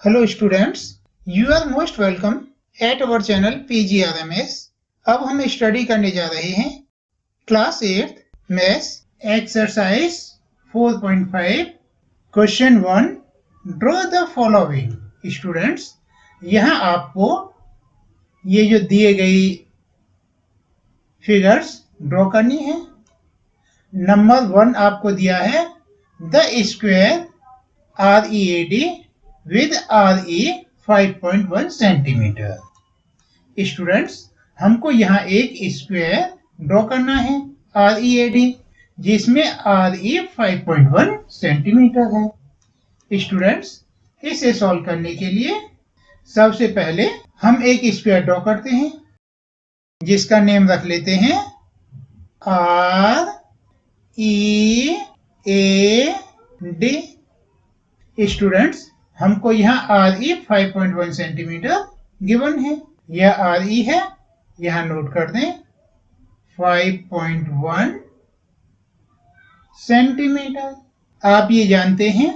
Hello students, you are most welcome at our channel PGRMS। अब हम study करने जा रहे हैं class 8 maths exercise 4.5 question 1। Draw the following. Students, यहाँ आपको ये जो दिए गई फिगर्स ड्रॉ करनी है। नंबर 1 आपको दिया है the square READ with RE 5.1 centimetre. Students, हमको यहाँ एक स्क्वायर ड्रॉ करना है READ जिसमें RE 5.1 सेंटीमीटर है। स्टूडेंट्स, इसे सॉल्व करने के लिए सबसे पहले हम एक स्क्वायर ड्रॉ करते हैं जिसका नेम रख लेते हैं READ। स्टूडेंट्स, हमको यहाँ RE 5.1 सेंटीमीटर गिवन है। यह RE है, यहाँ नोट कर दें 5.1 सेंटीमीटर। आप ये जानते हैं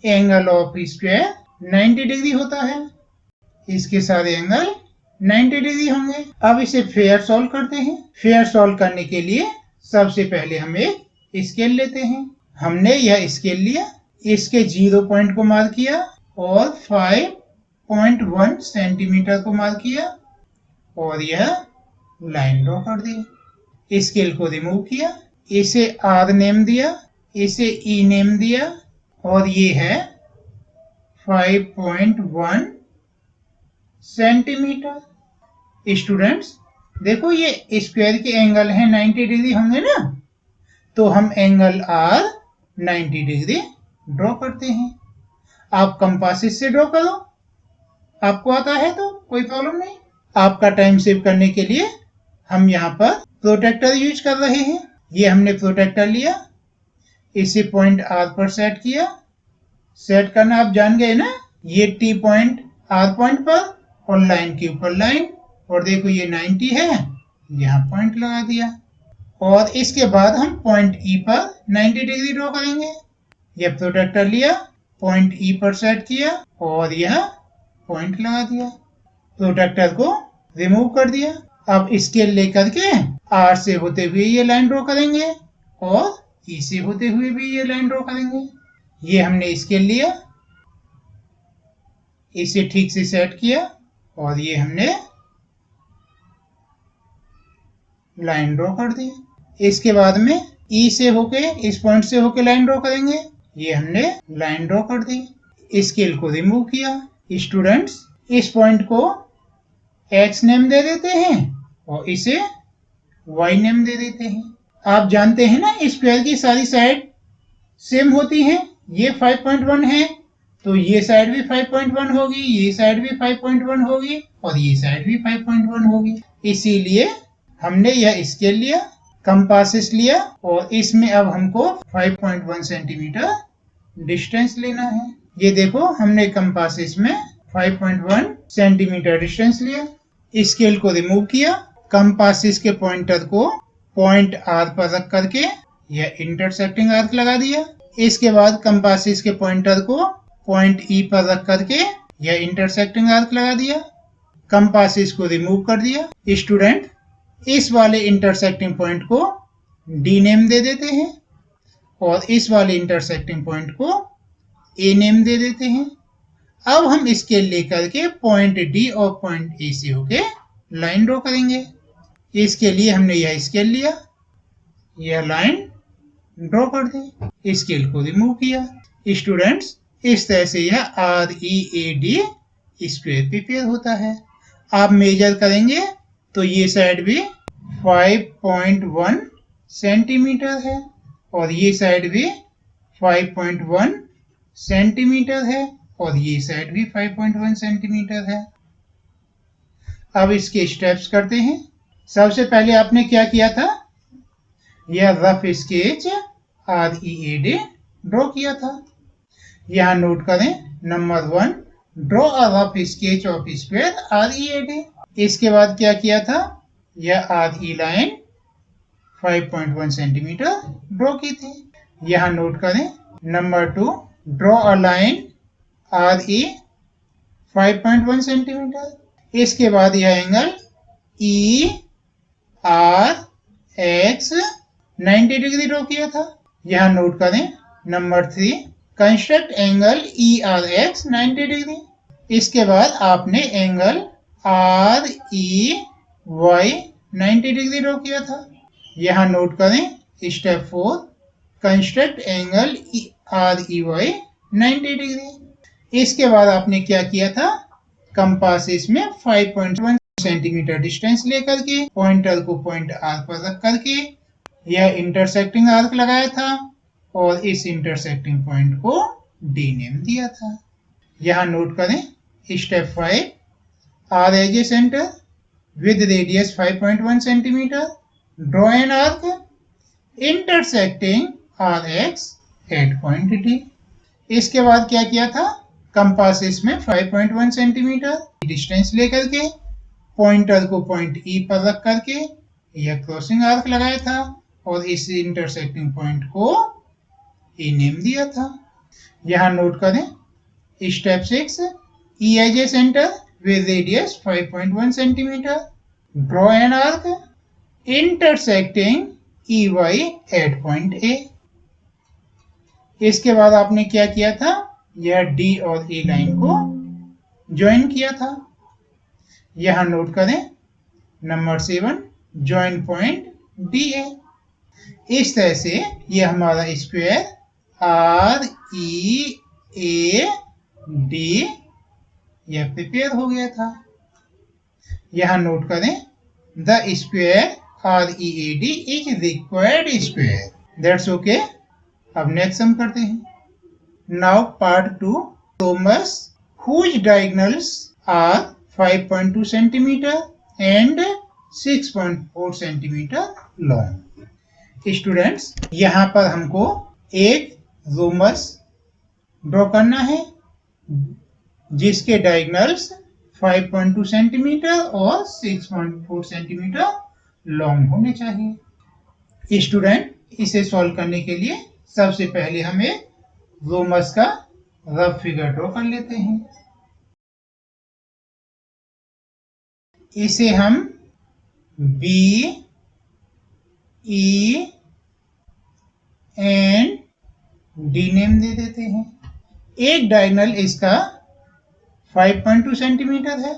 एंगल ऑफ स्क्वायर 90 डिग्री होता है। इसके सारे एंगल 90 डिग्री होंगे। अब इसे फेयर सॉल्व करते हैं। फेयर सॉल्व करने के लिए सबसे पहले हम एक स्केल लेते हैं। हमने यह स्केल लिया, इसके 0 पॉइंट को मार्क किया और 5.1 सेंटीमीटर को मार्क किया और यह लाइन ड्रॉ कर दी। स्केल को रिमूव किया, इसे R नेम दिया, इसे E नेम दिया और ये है 5.1 सेंटीमीटर। स्टूडेंट्स, देखो ये स्क्वायर के एंगल है 90 डिग्री होंगे ना, तो हम एंगल R 90 डिग्री ड्रॉ करते हैं। आप कंपास से ड्रॉ करो, आपको आता है तो कोई प्रॉब्लम नहीं। आपका टाइम सेव करने के लिए हम यहाँ पर प्रोटेक्टर यूज कर रहे हैं। ये हमने प्रोटेक्टर लिया, इसे पॉइंट R पर सेट किया। सेट करना आप जान गए ना, ये T पॉइंट R पॉइंट पर और लाइन के ऊपर लाइन। और देखो ये 90 है, यहाँ पॉइंट लगा दिया और इसके बाद हम पॉइंट E पर 90 डिग्री ड्रॉ करेंगे। यह प्रोटेक्टर लिया, पॉइंट E पर सेट किया और यह पॉइंट लगा दिया। प्रोटेक्टर को रिमूव कर दिया। अब स्केल लेकर के R से होते हुए ये लाइन ड्रॉ करेंगे और E से होते हुए भी ये लाइन ड्रॉ करेंगे। ये हमने स्केल लिया, इसे ठीक से सेट किया और ये हमने लाइन ड्रॉ कर दी। इसके बाद में E से होके इस पॉइंट से होके लाइन ड्रॉ करेंगे। ये हमने लाइन ड्रॉ कर दी। स्केल को रिमूव किया। स्टूडेंट्स, इस पॉइंट को X नेम दे देते हैं और इसे Y नेम दे देते हैं। आप जानते हैं ना, स्क्वायर की सारी साइड सेम होती हैं। ये 5.1 है तो ये साइड भी 5.1 होगी, ये साइड भी 5.1 होगी और ये साइड भी 5.1 होगी। इसीलिए हमने यह स्केल लिया, कंपास लिया और इसमें अब हमको 5.1 सेंटीमीटर डिस्टेंस लेना है। ये देखो, हमने कंपास में 5.1 सेंटीमीटर डिस्टेंस लिया। स्केल को रिमूव किया, कंपास के पॉइंटर को पॉइंट R पर रख करके यह इंटरसेक्टिंग आर्क लगा दिया। इसके बाद कंपास के पॉइंटर को पॉइंट E पर रख करके यह इंटरसेक्टिंग आर्क लगा दिया। कंपास को रिमूव कर दिया। स्टूडेंट, इस वाले इंटरसेक्टिंग पॉइंट को D नेम दे देते हैं और इस वाले इंटरसेक्टिंग पॉइंट को A नेम दे देते हैं। अब हम स्केल लेकर के पॉइंट D और पॉइंट A से होके लाइन ड्रॉ करेंगे। इसके लिए हमने यह स्केल लिया, यह लाइन ड्रॉ कर दी। स्केल को रिमूव किया। स्टूडेंट्स, इस तरह से यह READ स्क्वायर प्रिपेयर होता है। आप मेजर करेंगे तो ये साइड भी 5.1 सेंटीमीटर है और ये साइड भी 5.1 सेंटीमीटर है और ये साइड भी 5.1 सेंटीमीटर है। अब इसके स्टेप्स करते हैं। सबसे पहले आपने क्या किया था, यह रफ स्केच READ ड्रॉ किया था। यहाँ नोट करें, number 1, draw a rough sketch of square READ। इसके बाद क्या किया था, यह RE लाइन 5.1 सेंटीमीटर ड्रॉ की थी। यहाँ नोट करें, number 2, draw a line RE 5.1 centimetre. इसके बाद यह angle E R X 90 degree draw किया था। यहाँ नोट करें number 3, construct angle E R X 90 degree. इसके बाद आपने angle R E Y 90 degree draw किया था। यहाँ नोट करें step 4, construct angle R E Y 90 degree. इसके बाद आपने क्या किया था, कंपास में 5.1 सेंटीमीटर डिस्टेंस लेकर के पॉइंटर को पॉइंट आर पर रख करके यह इंटरसेक्टिंग आर्क लगाया था और इस इंटरसेक्टिंग पॉइंट को डी नेम दिया था। यहाँ नोट करें step 5, R as a centre with radius 5.1 centimeter, draw an arc intersecting RX at point D। इसके बाद क्या किया था, कंपास में 5.1 सेंटीमीटर डिस्टेंस लेकर के पॉइंटर को पॉइंट E पर रख करके यह क्रॉसिंग आर्क लगाया था और इस इंटरसेक्टिंग पॉइंट को E नेम दिया था। यहाँ नोट करें step 6, E as a centre with radius 5.1 centimeter, draw an arc intersecting EY at point A। इसके बाद आपने क्या किया था, यह D और E लाइन को ज्वाइन किया था। यहाँ नोट करें नंबर 7, ज्वाइन पॉइंट DA। इस तरह से यह हमारा square R E A D यह प्रिपेयर हो गया था। यहाँ नोट करें the square R E A D is required square, that's okay. अब नेक्स्ट हम करते हैं। Now part 2, rhombus whose diagonals are 5.2 centimetre and 6.4 centimetre long. Students, यहाँ पर हमको एक रोमस ड्रॉ करना है जिसके डायगोनल्स 5.2 सेंटीमीटर और 6.4 सेंटीमीटर लॉन्ग होने चाहिए। स्टूडेंट, इसे सॉल्व करने के लिए सबसे पहले हम एक रोमस का रफ फिगर ड्रॉ कर लेते हैं। इसे हम B E and D name दे देते हैं। एक डायगोनल इसका 5.2 सेंटीमीटर है,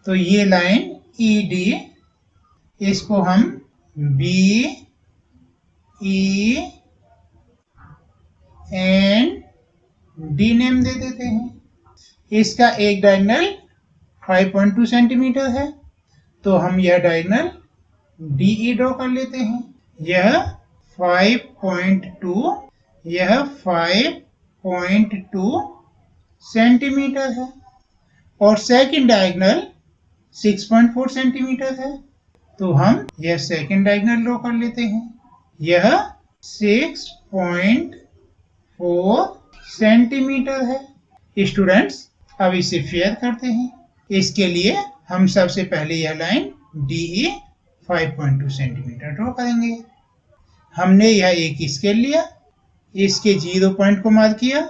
तो ये लाइन ED, इसको हम B E and D name दे देते हैं। इसका एक डायगोनल 5.2 सेंटीमीटर है, तो हम यह डायगोनल DE ड्रॉ कर लेते हैं। यह 5.2, यह 5.2 सेंटीमीटर है और सेकंड डायगोनल 6.4 सेंटीमीटर है, तो हम यह सेकंड डायगोनल ड्रॉ कर लेते हैं। यह 6.4 सेंटीमीटर है। स्टूडेंट्स, अब इसे फेयर करते हैं। इसके लिए हम सबसे पहले यह लाइन DE 5.2 सेंटीमीटर ड्रॉ करेंगे। हमने यह एक स्केल लिया, इसके 0 पॉइंट को मार्क किया,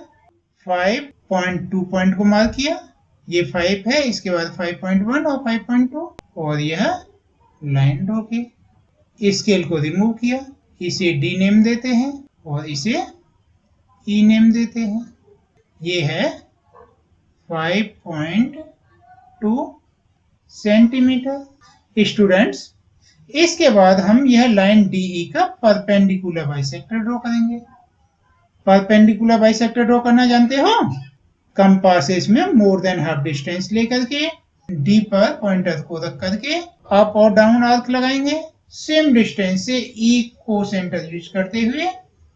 5.2 पॉइंट को मार्क किया, ये 5 है, इसके बाद 5.1 और 5.2 और यह लाइन ड्रॉ की। स्केल को रिमूव किया, इसे D नेम देते हैं और इसे E नेम देते हैं। ये है 5.2 सेंटीमीटर। स्टूडेंट्स, इसके बाद हम यह लाइन DE का परपेंडिकुलर बाइसेक्टर ड्रॉ करेंगे। परपेंडिकुलर बाइसेक्टर ड्रॉ करना जानते हो? कंपास में मोर देन हाफ डिस्टेंस लेकर के D पर पॉइंटर को रख करके अप और डाउन आर्क लगाएंगे। सेम डिस्टेंस से E को सेंटर यूज करते हुए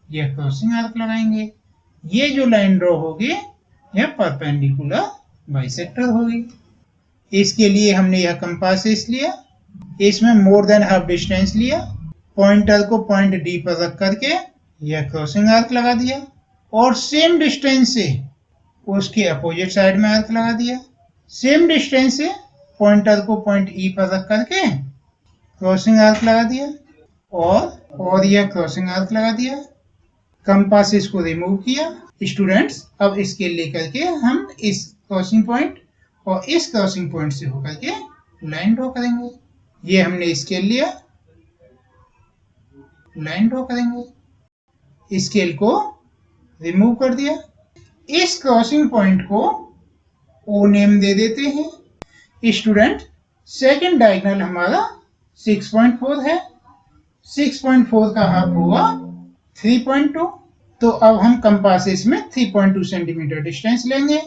यह क्रॉसिंग आर्क लगाएंगे। ये जो लाइन ड्रॉ होगी यह परपेंडिकुलर बाइसेक्टर होगी। इसके लिए हमने यह कंपास लिया, इसमें मोर देन हाफ डिस्टेंस लिया, पॉइंटर को पॉइंट D पर रख करके यह क्रॉसिंग आर्क लगा दिया और सेम डिस्टेंस से उसके अपोजिट साइड में आर्क लगा दिया। सेम डिस्टेंस से पॉइंटर को पॉइंट E पर रख करके क्रॉसिंग आर्क लगा दिया और यह क्रॉसिंग आर्क लगा दिया। कंपास को रिमूव किया। स्टूडेंट्स, अब इसके लेकर के हम इस क्रॉसिंग पॉइंट और इस क्रॉसिंग पॉइंट से होकर के लाइन ड्रॉ करेंगे। ये हमने स्केल लिया, लाइन ड्रॉ करेंगे, स्केल को रिमूव कर दिया। इस क्रॉसिंग पॉइंट को ओ नेम दे देते हैं। स्टूडेंट, सेकंड डायगोनल हमारा 6.4 है, 6.4 का हाफ हुआ 3.2। तो अब हम कंपासेस में 3.2 सेंटीमीटर डिस्टेंस लेंगे।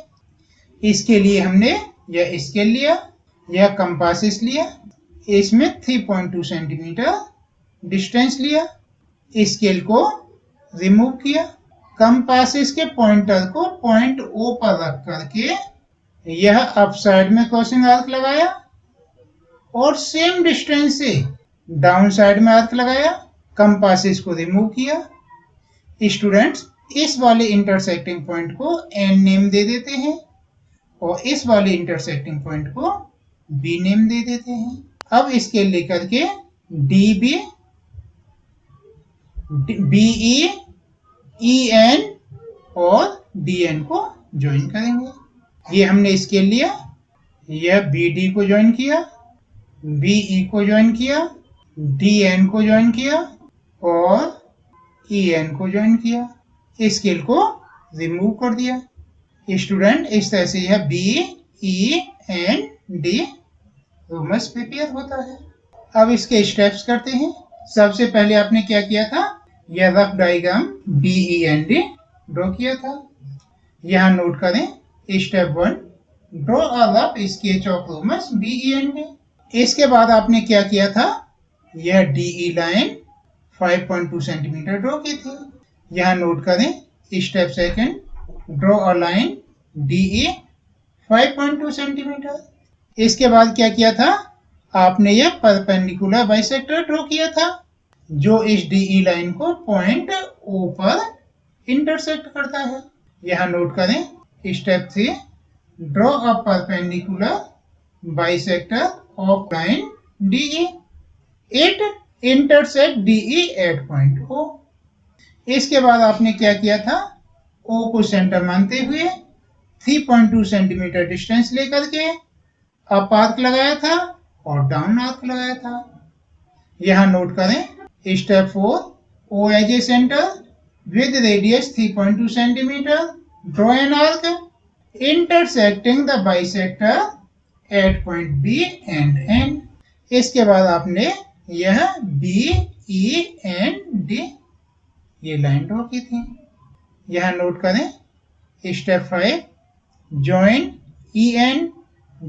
इसके लिए हमने यह स्केल लिया, यह कंपासेस लिया, इसमें 3.2 सेंटीमीटर डिस्टेंस लिया, स्केल को रिमूव किया, कंपासेस के पॉइंटर को पॉइंट ओ पर रख करके यह अप साइड में क्रॉसिंग आर्क लगाया और सेम डिस्टेंस से डाउन साइड में आर्क लगाया, कंपासेस को रिमूव किया। स्टूडेंट्स, इस वाले इंटरसेक्टिंग पॉइंट को एन नेम दे देते हैं और इस वाले इंटरसेक्टिंग पॉइंट को बी नेम दे देते हैं। अब इसके लेकर के डी बी, बीई, EN और DN को ज्वाइन करेंगे। ये हमने स्केल लिया, यह BD को ज्वाइन किया, BE को ज्वाइन किया, DN को ज्वाइन किया और EN को ज्वाइन किया, स्केल को रिमूव कर दिया। स्टूडेंट, इस तरह से यह BEND रोमस प्रिपेयर होता है। अब इसके स्टेप्स करते हैं। सबसे पहले आपने क्या किया था, यह रफ डायग्राम BEND ड्रॉ किया था। यहाँ नोट करें, step 1, draw a rough sketch of rhombus BEND। इसके बाद आपने क्या किया था, यह DE लाइन 5.2 सेंटीमीटर ड्रॉ की थी। यहाँ नोट करें, step 2, draw a line DE 5.2 centimetre. इसके बाद क्या किया था, आपने यह परपेंडिकुलर बाइसेक्टर ड्रॉ किया था जो इस DE लाइन को पॉइंट O पर इंटरसेक्ट करता है। यहाँ नोट करें, step 3, draw a perpendicular bisector of line DE, it intersect DE at point O। इसके बाद आपने क्या किया था, O को सेंटर मानते हुए 3.2 सेंटीमीटर डिस्टेंस लेकर के अप आर्क लगाया था और डाउन आर्क लगाया था। यहाँ नोट करें, step 4, O as a centre with radius 3.2 centimetre, draw an arc intersecting the bisector at point B and N। इसके बाद आपने यह BEND ये लाइन ड्रॉ की थी। यहाँ नोट करें, step 5, join EN,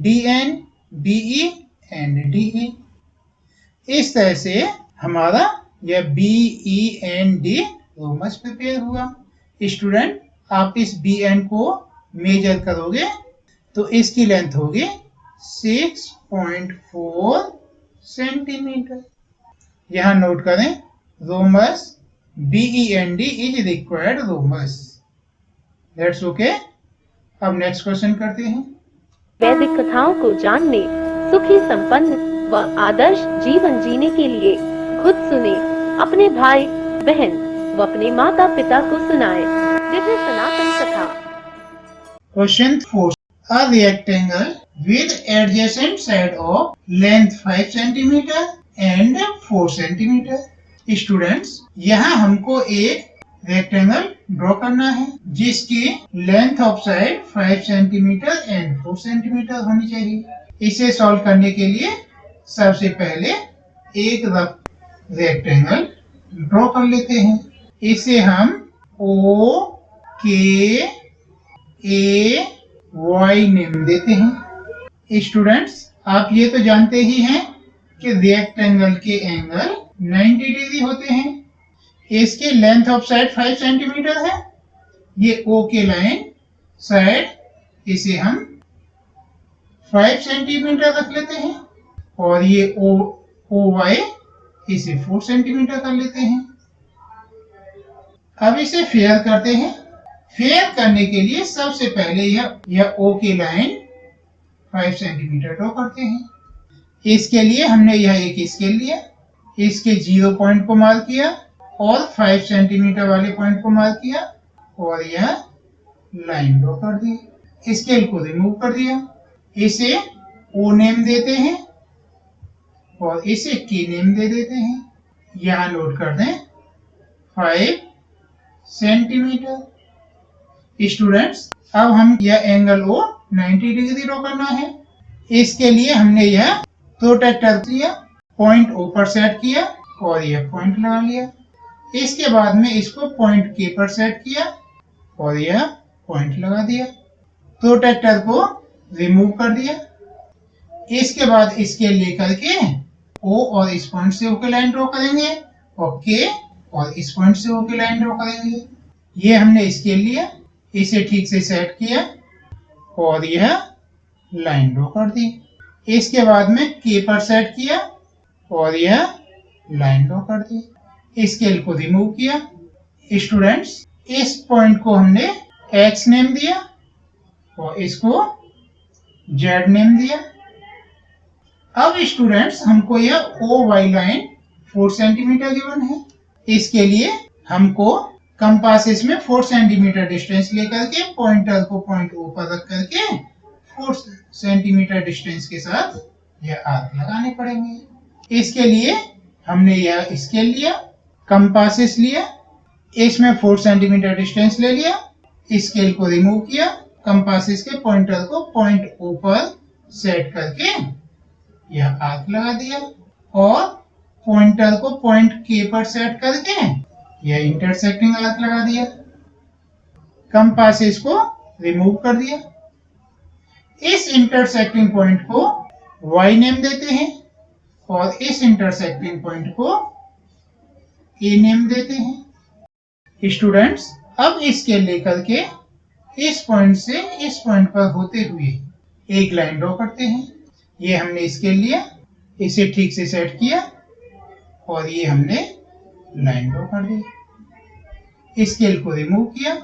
DN, BE and DE। इस तरह से हमारा यह BEND रोमस प्रिपेयर हुआ। स्टूडेंट, आप इस BN को मेजर करोगे तो इसकी लेंथ होगी 6.4 सेंटीमीटर। यहाँ नोट करें, rhombus BEND is required rhombus. That's okay. अब नेक्स्ट क्वेश्चन करते हैं। वैदिक कथाओं को जानने, सुखी, संपन्न व आदर्श जीवन जीने के लिए खुद सुने, अपने भाई बहन व अपने माता पिता को सुनाए। दिव्य सनातन कथा। Question 4, a rectangle with adjacent side of length 5 centimeter and 4 centimeter। Students, यहाँ हमको एक रेक्टेंगल ड्रॉ करना है जिसकी length of side 5 centimetre and 4 centimetre होनी चाहिए। इसे सॉल्व करने के लिए सबसे पहले एक रफ रेक्टेंगल ड्रॉ कर लेते हैं। इसे हम OKAY नेम देते हैं। स्टूडेंट्स, आप ये तो जानते ही हैं कि रेक्टेंगल के एंगल 90 डिग्री होते हैं। इसकी लेंथ ऑफ साइड 5 सेंटीमीटर है। ये O के लाइन साइड, इसे हम 5 सेंटीमीटर रख लेते हैं और ये OY इसे 4 सेंटीमीटर कर लेते हैं। अब इसे फेयर करते हैं। फेयर करने के लिए सबसे पहले यह O की लाइन 5 सेंटीमीटर ड्रॉ करते हैं। इसके लिए हमने यह एक स्केल लिया, इसके 0 पॉइंट को मार्क किया और 5 सेंटीमीटर वाले पॉइंट को मार्क किया और यह लाइन ड्रॉ कर दी। स्केल को रिमूव कर दिया। इसे ओ नेम देते हैं और इसे के नेम दे देते हैं। यहाँ नोट कर दें 5 सेंटीमीटर। स्टूडेंट्स, अब हम यह एंगल ओ 90 डिग्री ड्रॉ करना है। इसके लिए हमने यह प्रोट्रैक्टर लिया, पॉइंट ओ पर सेट किया और यह पॉइंट लगा लिया। इसके बाद में इसको पॉइंट के पर सेट किया और यह पॉइंट लगा दिया। प्रोट्रैक्टर को रिमूव कर दिया। इसके बाद इसके लेकर के ओ और इस पॉइंट से होकर लाइन ड्रॉ करेंगे और के और इस पॉइंट से होकर लाइन ड्रॉ करेंगे। ये हमने इसके लिए इसे ठीक से सेट किया और यह लाइन ड्रॉ कर दी। इसके बाद में के पर सेट किया और यह लाइन ड्रॉ कर दी। स्केल को रिमूव किया। स्टूडेंट्स, इस पॉइंट को हमने एक्स नेम दिया और इसको जेड नेम दिया। अब स्टूडेंट्स, हमको यह O Y line 4 centimetre given है। इसके लिए हमको कंपासेस में 4 सेंटीमीटर डिस्टेंस लेकर के पॉइंटर को पॉइंट ओ पर रख करके 4 सेंटीमीटर डिस्टेंस के साथ यह आर्क लगाने पड़ेंगे। इसके लिए हमने यह स्केल लिया, कंपासेस लिया, इसमें 4 सेंटीमीटर डिस्टेंस ले लिया, स्केल को रिमूव किया, कंपासेस के पॉइंटर को पॉइंट ओ पर सेट करके यह आर्क लगा दिया और पॉइंटर को पॉइंट के पर सेट करके यह इंटरसेक्टिंग आर्क लगा दिया। कंपासेस को रिमूव कर दिया। इस इंटरसेक्टिंग पॉइंट को y नेम देते हैं और इस इंटरसेक्टिंग पॉइंट को a नेम देते हैं। स्टूडेंट्स, अब इसके लेकर के इस पॉइंट से इस पॉइंट पर होते हुए एक लाइन ड्रॉ करते हैं। ये हमने इसके लिए इसे ठीक से सेट किया और ये हमने लाइन ड्रॉ कर दी। स्केल को रिमूव किया।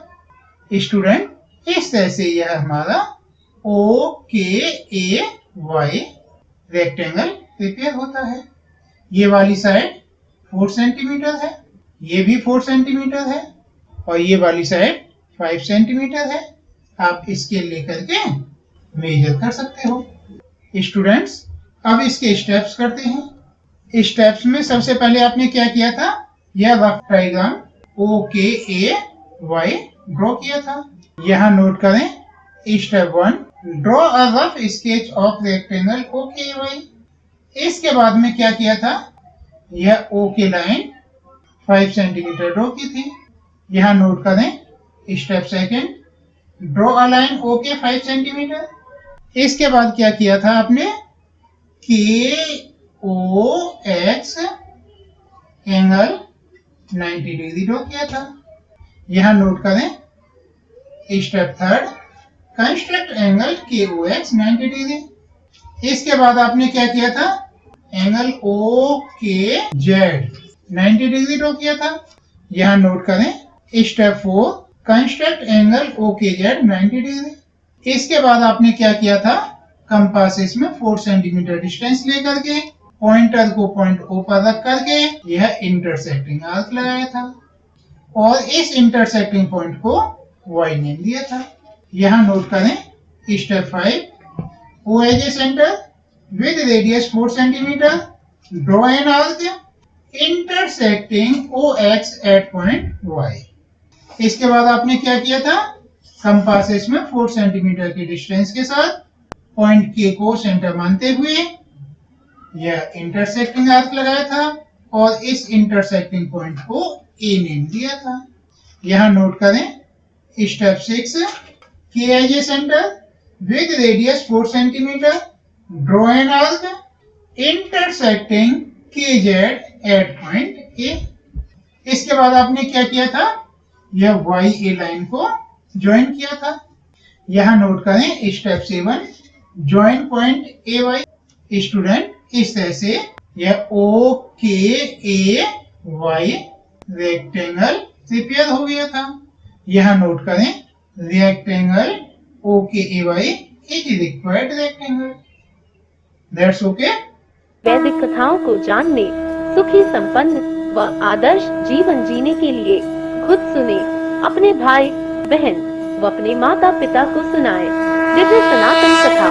स्टूडेंट, इस तरह से यह हमारा ओ K A Y rectangle prepare होता है। ये वाली साइड 4 सेंटीमीटर है, ये भी 4 सेंटीमीटर है और ये वाली साइड 5 सेंटीमीटर है। आप स्केल लेकर के मेजर कर सकते हो। स्टूडेंट्स, अब इसके स्टेप्स करते हैं। स्टेप्स में सबसे पहले आपने क्या किया था, यह rough diagram O K A Y draw किया था। यहाँ नोट करें step 1, draw a rough sketch of rectangle O K Y. इसके बाद में क्या किया था, यह ओ के लाइन 5 सेंटीमीटर ड्रॉ की थी। यहाँ नोट करें स्टेप 2, ड्रॉ अ लाइन ओ के 5 सेंटीमीटर। इसके बाद क्या किया था आपने, के ओ एक्स एंगल 90 डिग्री ड्रॉ किया था। यहाँ नोट करें स्टेप 3, कंस्ट्रक्ट एंगल के ओ एक्स 90 डिग्री। इसके बाद आपने क्या किया था, एंगल ओ के जेड 90 डिग्री ड्रॉ किया था। यहाँ नोट करें स्टेप 4, कंस्ट्रक्ट एंगल ओ के जेड 90 डिग्री। इसके बाद आपने क्या किया था, कंपासेस में 4 सेंटीमीटर डिस्टेंस लेकर के पॉइंटर को पॉइंट ओ पर रख करके यह इंटरसेक्टिंग आर्क लगाया था और इस इंटरसेक्टिंग पॉइंट को y नेम दिया था। यहाँ नोट करें step 5, O as a centre with radius 4 centimetre, draw an arc intersecting OX at point y। इसके बाद आपने क्या किया था, कंपासेस में 4 सेंटीमीटर की डिस्टेंस के साथ पॉइंट के को सेंटर मानते हुए यह इंटरसेक्टिंग आर्क लगाया था और इस इंटरसेक्टिंग पॉइंट को ए नेम दिया था। यहाँ नोट करें step 6, K as a centre with radius 4 centimetre, draw an arc intersecting K Z at point A. इसके बाद आपने क्या किया था, यह वाई ए लाइन को ज्वाइन किया था। यहाँ नोट करें step 7, join point A Y. Student, इस तरह से यह ओ K A Y rectangle prepare हो गया था। यहाँ नोट करें rectangle O K A Y is required rectangle. That's okay. वैदिक कथाओं को जानने, सुखी संपन्न व आदर्श जीवन जीने के लिए खुद सुने, अपने भाई बहन व अपने माता पिता को सुनाएं। दिव्य सनातन कथा